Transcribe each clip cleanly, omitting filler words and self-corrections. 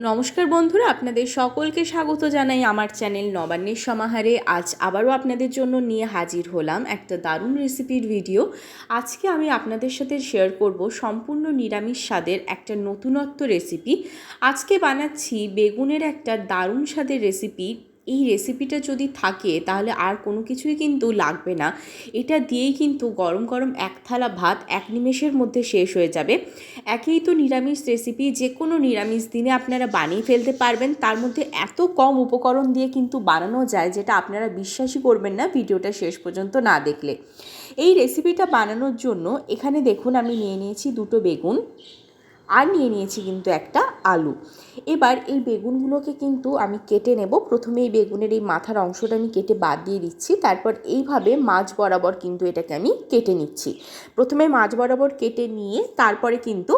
নমস্কার বন্ধুরা, আপনাদের সকলকে স্বাগত জানাই আমার চ্যানেল নবান্নের সমাহারে। আজ আবারও আপনাদের জন্য নিয়ে হাজির হলাম একটা দারুণ রেসিপির ভিডিও। আজকে আমি আপনাদের সাথে শেয়ার করব সম্পূর্ণ নিরামিষ স্বাদের একটা নতুনত্ব রেসিপি। আজকে বানাচ্ছি বেগুনের একটা দারুণ স্বাদের রেসিপি। এই রেসিপিটা যদি থাকে তাহলে আর কোনো কিছুই কিন্তু লাগবে না। এটা দিয়েই কিন্তু গরম গরম এক থালা ভাত এক নিমেষের মধ্যে শেষ হয়ে যাবে। একেই তো নিরামিষ রেসিপি, যে কোনো নিরামিষ দিনে আপনারা বানিয়ে ফেলতে পারবেন। তার মধ্যে এত কম উপকরণ দিয়ে কিন্তু বানানো যায়, যেটা আপনারা বিশ্বাসই করবেন না ভিডিওটা শেষ পর্যন্ত না দেখলে। এই রেসিপিটা বানানোর জন্য এখানে দেখুন আমি নিয়ে নিয়েছি দুটো বেগুন, আর নিয়ে নিয়েছি কিন্তু একটা আলু। এবার এই বেগুনগুলোকে কিন্তু আমি কেটে নেব। প্রথমে এই বেগুনের এই মাথার অংশটা আমি কেটে বাদ দিয়ে দিচ্ছি, তারপর এইভাবে মাঝ বরাবর কিন্তু এটাকে আমি কেটে নিচ্ছি। প্রথমে মাঝ বরাবর কেটে নিয়ে তারপরে কিন্তু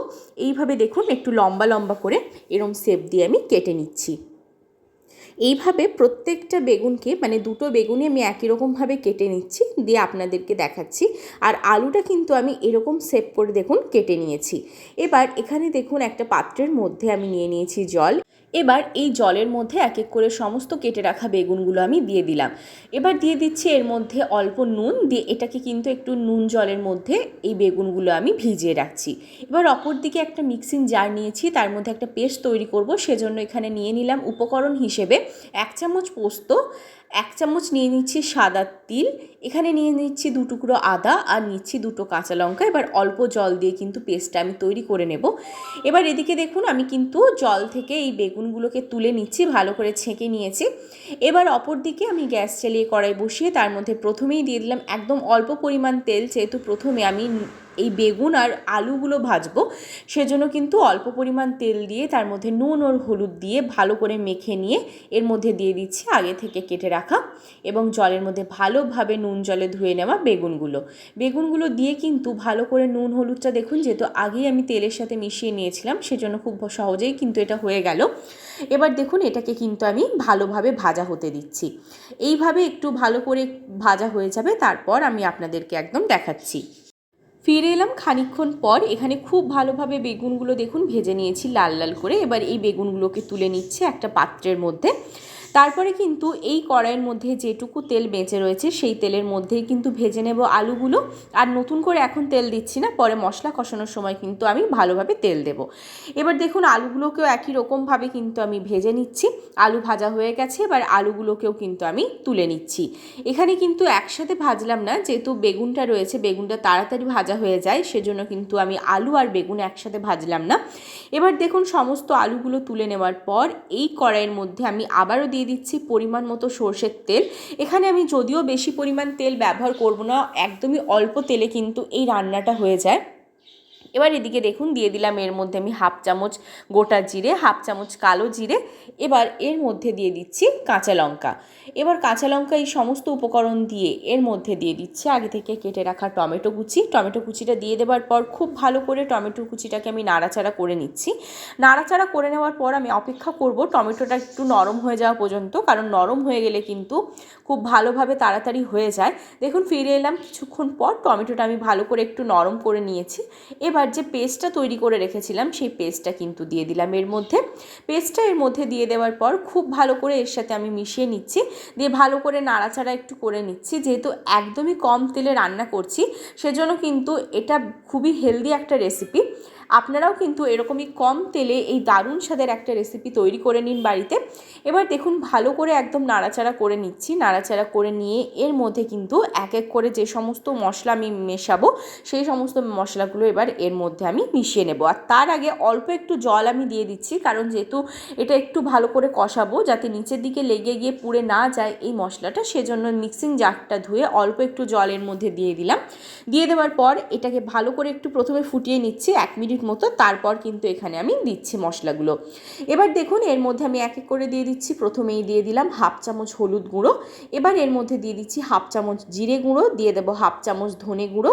এইভাবে দেখুন একটু লম্বা লম্বা করে এরম শেপ দিয়ে আমি কেটে নিচ্ছি। এইভাবে প্রত্যেকটা বেগুনকে, মানে দুটো বেগুনই আমি একই রকমভাবে কেটে নিচ্ছি, দিয়ে আপনাদেরকে দেখাচ্ছি। আর আলুটা কিন্তু আমি এরকম শেপ করে দেখুন কেটে নিয়েছি। এবার এখানে দেখুন একটা পাত্রের মধ্যে আমি নিয়ে নিয়েছি জল। এবার এই জলের মধ্যে এক এক করে সমস্ত কেটে রাখা বেগুনগুলো আমি দিয়ে দিলাম। এবার দিয়ে দিচ্ছি এর মধ্যে অল্প নুন, দিয়ে এটাকে কিন্তু একটু নুন জলের মধ্যে এই বেগুনগুলো আমি ভিজিয়ে রাখছি। এবার অপর দিকে একটা মিক্সিং জার নিয়েছি, তার মধ্যে একটা পেস্ট তৈরি করব। সেজন্য এখানে নিয়ে নিলাম উপকরণ হিসেবে 1 চামচ পোস্ত, 1 চামচ নিয়ে নিচ্ছি সাদা তিল, এখানে নিয়ে নিচ্ছি 2 টুকরো আদা, আর নিচ্ছি 2টো কাঁচা লঙ্কা। এবার অল্প জল দিয়ে কিন্তু পেস্টটা আমি তৈরি করে নেব। এবার এদিকে দেখুন আমি কিন্তু জল থেকে এই বেগুনগুলোকে তুলে নিচ্ছি, ভালো করে ছেঁকে নিয়েছি। এবার অপর দিকে আমি গ্যাস চালিয়ে কড়াই বসিয়ে তার মধ্যে প্রথমেই দিয়ে দিলাম একদম অল্প পরিমাণ তেল, যেহেতু প্রথমে আমি এই বেগুন আর আলুগুলো ভাজবো, সেজন্য কিন্তু অল্প পরিমাণ তেল দিয়ে তার মধ্যে নুন আর হলুদ দিয়ে ভালো করে মেখে নিয়ে এর মধ্যে দিয়ে দিচ্ছি আগে থেকে কেটে রাখা এবং জলের মধ্যে ভালোভাবে নুন জলে ধুয়ে নেওয়া বেগুনগুলো দিয়ে কিন্তু ভালো করে নুন হলুদটা দেখুন, যেহেতু আগেই আমি তেলের সাথে মিশিয়ে নিয়েছিলাম, সেজন্য খুব সহজেই কিন্তু এটা হয়ে গেল। এবার দেখুন এটাকে কিন্তু আমি ভালোভাবে ভাজা হতে দিচ্ছি। এইভাবে একটু ভালো করে ভাজা হয়ে যাবে, তারপর আমি আপনাদেরকে একদম দেখাচ্ছি। ফিরে এলাম খানিকক্ষণ পর। এখানে খুব ভালোভাবে বেগুনগুলো দেখুন ভেজে নিয়েছি লাল লাল করে। এবার এই বেগুনগুলোকে তুলে নিচ্ছে একটা পাত্রের মধ্যে। তারপরে কিন্তু এই কড়াইয়ের মধ্যে যেটুকু তেল বেঁচে রয়েছে সেই তেলের মধ্যেই কিন্তু ভেজে নেব আলুগুলো। আর নতুন করে এখন তেল দিচ্ছি না, পরে মশলা কষানোর সময় কিন্তু আমি ভালোভাবে তেল দেব। এবার দেখুন আলুগুলোকেও একই রকমভাবে কিন্তু আমি ভেজে নিচ্ছি। আলু ভাজা হয়ে গেছে, এবার আলুগুলোকেও কিন্তু আমি তুলে নিচ্ছি। এখানে কিন্তু একসাথে ভাজলাম না, যেহেতু বেগুনটা রয়েছে, বেগুনটা তাড়াতাড়ি ভাজা হয়ে যায়, সেজন্য কিন্তু আমি আলু আর বেগুন একসাথে ভাজলাম না। এবার দেখুন সমস্ত আলুগুলো তুলে নেওয়ার পর এই কড়াইয়ের মধ্যে আমি আবারও দিয়ে দিচ্ছি পরিমাণ মতো সর্ষের তেল। এখানে আমি যদিও বেশি পরিমাণ তেল ব্যবহার করব না, একদমই অল্প তেলে কিন্তু এই রান্নাটা হয়ে যায়। এবার এদিকে দেখুন দিয়ে দিলাম এর মধ্যে আমি 1/2 চামচ গোটা জিরে, 1/2 চামচ কালো জিরে। এবার এর মধ্যে দিয়ে দিচ্ছি কাঁচা লঙ্কা। এবার কাঁচা লঙ্কা এই সমস্ত উপকরণ দিয়ে এর মধ্যে দিয়ে দিচ্ছি আগে থেকে কেটে রাখা টমেটো কুচিটা দিয়ে দেওয়ার পর খুব ভালো করে টমেটো কুচিটাকে আমি নাড়াচাড়া করে নিচ্ছি। নাড়াচাড়া করে নেওয়ার পর আমি অপেক্ষা করব টমেটোটা একটু নরম হয়ে যাওয়া পর্যন্ত, কারণ নরম হয়ে গেলে কিন্তু খুব ভালোভাবে তাড়াতাড়ি হয়ে যায়। দেখুন ফিরে এলাম কিছুক্ষণ পর, টমেটোটা আমি ভালো করে একটু নরম করে নিয়েছি। এবার যে পেস্টটা তৈরি করে রেখেছিলাম সেই পেস্টটা কিন্তু দিয়ে দিলাম এর মধ্যে। পেস্টটা এর মধ্যে দিয়ে দেওয়ার পর খুব ভালো করে এর সাথে আমি মিশিয়ে নিচ্ছি, দিয়ে ভালো করে নাড়াচাড়া একটু করে নিচ্ছি। যেহেতু একদমই কম তেলে রান্না করছি, সেজন্য কিন্তু এটা খুবই হেলদি একটা রেসিপি। আপনারাও কিন্তু এরকমই কম তেলে এই দারুণ স্বাদের একটা রেসিপি তৈরি করে নিন বাড়িতে। এবার দেখুন ভালো করে একদম নাড়াচাড়া করে নিচ্ছি। নাড়াচাড়া করে নিয়ে এর মধ্যে কিন্তু এক এক করে যে সমস্ত মশলা আমি মেশাবো সেই সমস্ত মশলাগুলো এবার এর মধ্যে আমি মিশিয়ে নেব। আর তার আগে অল্প একটু জল আমি দিয়ে দিচ্ছি, কারণ যেহেতু এটা একটু ভালো করে কষাবো যাতে নিচের দিকে লেগে গিয়ে পুড়ে না যায় এই মশলাটা, সেজন্য মিক্সিং জারটা ধুয়ে অল্প একটু জলের মধ্যে দিয়ে দিলাম। দিয়ে দেওয়ার পর এটাকে ভালো করে একটু প্রথমে ফুটিয়ে নিচ্ছি 1 মিনিট মতো, তারপর কিন্তু এখানে আমি দিচ্ছি মশলাগুলো। এবার দেখুন এর মধ্যে আমি এক এক করে দিয়ে দিচ্ছি। প্রথমেই দিয়ে দিলাম 1/2 চামচ হলুদ গুঁড়ো, এবার এর মধ্যে দিয়ে দিচ্ছি 1/2 চামচ জিরে গুঁড়ো, দিয়ে দেবো 1/2 চামচ ধনে গুঁড়ো।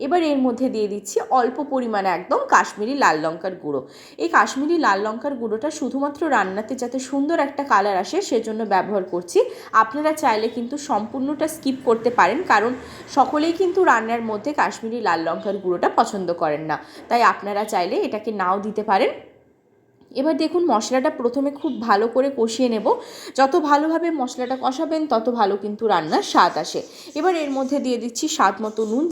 এবার এর মধ্যে দিয়ে দিচ্ছি অল্প পরিমাণে একদম কাশ্মীরি লাল লঙ্কার গুঁড়ো। এই কাশ্মীরি লাল লঙ্কার গুঁড়োটা শুধুমাত্র রান্নাতে যাতে সুন্দর একটা কালার আসে সেজন্য ব্যবহার করছি। আপনারা চাইলে কিন্তু সম্পূর্ণটা স্কিপ করতে পারেন, কারণ সকলেই কিন্তু রান্নার মধ্যে কাশ্মীরি লাল লঙ্কার গুঁড়োটা পছন্দ করেন না, তাই আপনারা চাইলে এটাকে নাও দিতে পারেন। এবার দেখুন মশলাটা প্রথমে খুব ভালো করে কষিয়ে নেব। যত ভালোভাবে মশলাটা কষাবেন তত ভালো কিন্তু রান্নার স্বাদ আসে। এবার এর মধ্যে দিয়ে দিচ্ছি স্বাদ মতো নুন।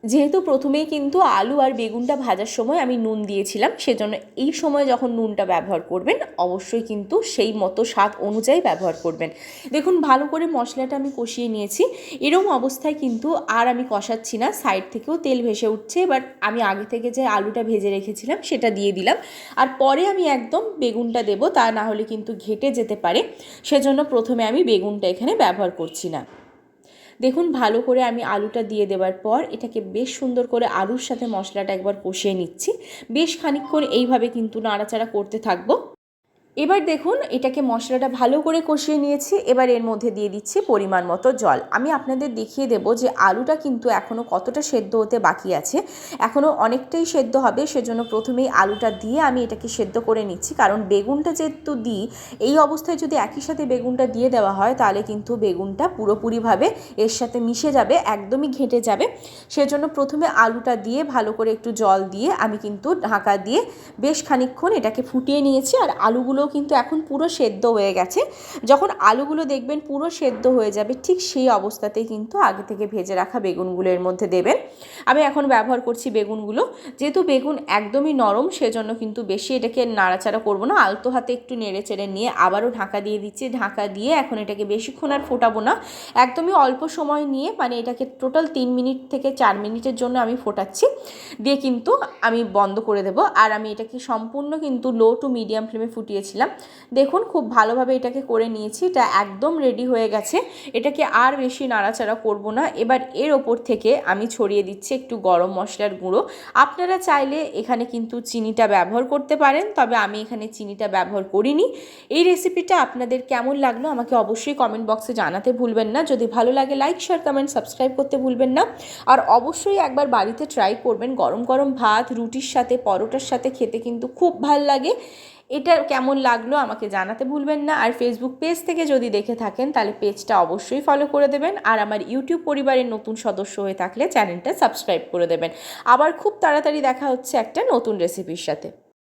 যেহেতু প্রথমেই কিন্তু আলু আর বেগুনটা ভাজার সময় আমি নুন দিয়েছিলাম, সেজন্য এই সময় যখন নুনটা ব্যবহার করবেন অবশ্যই কিন্তু সেই মতো স্বাদ অনুযায়ী ব্যবহার করবেন। দেখুন ভালো করে মশলাটা আমি কষিয়ে নিয়েছি। এরকম অবস্থায় কিন্তু আর আমি কষাচ্ছি না, সাইড থেকেও তেল ভেসে উঠছে। এবার আমি আগে থেকে যে আলুটা ভেজে রেখেছিলাম সেটা দিয়ে দিলাম, আর পরে আমি একদম বেগুনটা দেবো, তা না হলে কিন্তু ঘেটে যেতে পারে। সেজন্য প্রথমে আমি বেগুনটা এখানে ব্যবহার করছি না। দেখুন ভালো করে আমি আলুটা দিয়ে দেওয়ার পর এটাকে বেশ সুন্দর করে আলুর সাথে মশলাটা একবার কষিয়ে নিচ্ছি। বেশ খানিকক্ষণ এইভাবে কিন্তু নাড়াচাড়া করতে থাকবো। এবার দেখুন এটাকে মশলাটা ভালো করে কষিয়ে নিয়েছি। এবার এর মধ্যে দিয়ে দিচ্ছি পরিমাণ মতো জল। আমি আপনাদের দেখিয়ে দেবো যে আলুটা কিন্তু এখনও কতটা সেদ্ধ হতে বাকি আছে, এখনও অনেকটাই সেদ্ধ হবে। সেজন্য প্রথমেই আলুটা দিয়ে আমি এটাকে সেদ্ধ করে নিচ্ছি, কারণ বেগুনটা যেহেতু দিই, এই অবস্থায় যদি একই সাথে বেগুনটা দিয়ে দেওয়া হয় তাহলে কিন্তু বেগুনটা পুরোপুরিভাবে এর সাথে মিশে যাবে, একদমই ঘেঁটে যাবে। সেজন্য প্রথমে আলুটা দিয়ে ভালো করে একটু জল দিয়ে আমি কিন্তু ঢাকা দিয়ে বেশ খানিকক্ষণ এটাকে ফুটিয়ে নিয়েছি। আর আলুগুলো কিন্তু এখন পুরো সেদ্ধ হয়ে গেছে। যখন আলুগুলো দেখবেন পুরো সেদ্ধ হয়ে যাবে, ঠিক সেই অবস্থাতেই কিন্তু আগে থেকে ভেজে রাখা বেগুনগুলো এর মধ্যে দেবেন। আমি এখন ব্যবহার করছি বেগুনগুলো। যেহেতু বেগুন একদমই নরম, সেজন্য কিন্তু বেশি এটাকে নাড়াচাড়া করব না, আলতো হাতে একটু নেড়ে চেড়ে নিয়ে আবারও ঢাকা দিয়ে দিচ্ছি। ঢাকা দিয়ে এখন এটাকে বেশিক্ষণ আর ফোটাবো না, একদমই অল্প সময় নিয়ে, মানে এটাকে টোটাল 3 মিনিট থেকে 4 মিনিটের জন্য আমি ফোটাচ্ছি, দিয়ে কিন্তু আমি বন্ধ করে দেবো। আর আমি এটাকে সম্পূর্ণ কিন্তু লো টু মিডিয়াম ফ্লেমে ফুটিয়েছিলাম। দেখুন খুব ভালোভাবে এটাকে করে নিয়েছি, এটা একদম রেডি হয়ে গেছে। এটাকে আর বেশি নাড়াচাড়া করব না। এবার এর ওপর থেকে আমি ছড়িয়ে দিচ্ছি একটু গরম মশলার গুঁড়ো। আপনারা চাইলে এখানে কিন্তু চিনিটা ব্যবহার করতে পারেন, তবে আমি এখানে চিনিটা ব্যবহার করিনি। এই রেসিপিটা আপনাদের কেমন লাগলো আমাকে অবশ্যই কমেন্ট বক্সে জানাতে ভুলবেন না। যদি ভালো লাগে লাইক, শেয়ার, কমেন্ট, সাবস্ক্রাইব করতে ভুলবেন না। আর অবশ্যই একবার বাড়িতে ট্রাই করবেন, গরম গরম ভাত, রুটির সাথে, পরোটার সাথে খেতে কিন্তু খুব ভাল লাগে। এটা কেমন লাগলো আমাকে জানাতে ভুলবেন না। আর ফেসবুক পেজ থেকে যদি দেখে থাকেন তাহলে পেজটা অবশ্যই ফলো করে দেবেন। আর আমার ইউটিউব পরিবারের নতুন সদস্য হয়ে থাকলে চ্যানেলটা সাবস্ক্রাইব করে দেবেন। আবার খুব তাড়াতাড়ি দেখা হচ্ছে একটা নতুন রেসিপির সাথে।